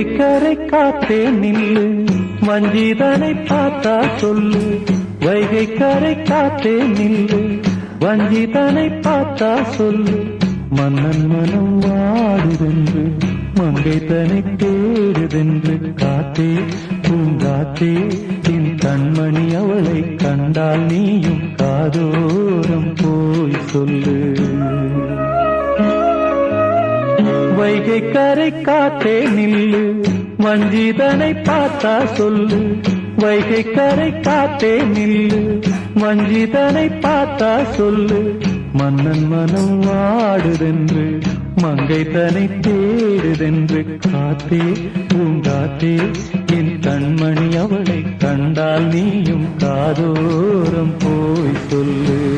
வைகை கரை காத்தே நில்லு, வஞ்சிதனை பார்த்தா சொல்லு. வைகை கரை காத்தே நில்லு, வஞ்சிதனை பார்த்தா சொல்லு. மன்னன் மனம் வாடுதென்று, மங்கை தனை தேடுதென்று. காத்தே பூங்காத்தே, என் கண்மணி அவளை கண்டால் நீயும் காதோரம் போய் சொல்லு. வைகை கரை காத்தே நில்லு, வஞ்சிதனை பார்த்தா சொல்லு. வைகை கரை காத்தே நில்லு, வஞ்சிதனை பார்த்தா சொல்லு. மன்னன் மனம் வாடுதென்று, மங்கை தனை தேடுதென்று. காத்தே பூங்காத்தே, என் கண்மணி அவளை கண்டால் நீயும் காதோரம் போய் சொல்லு.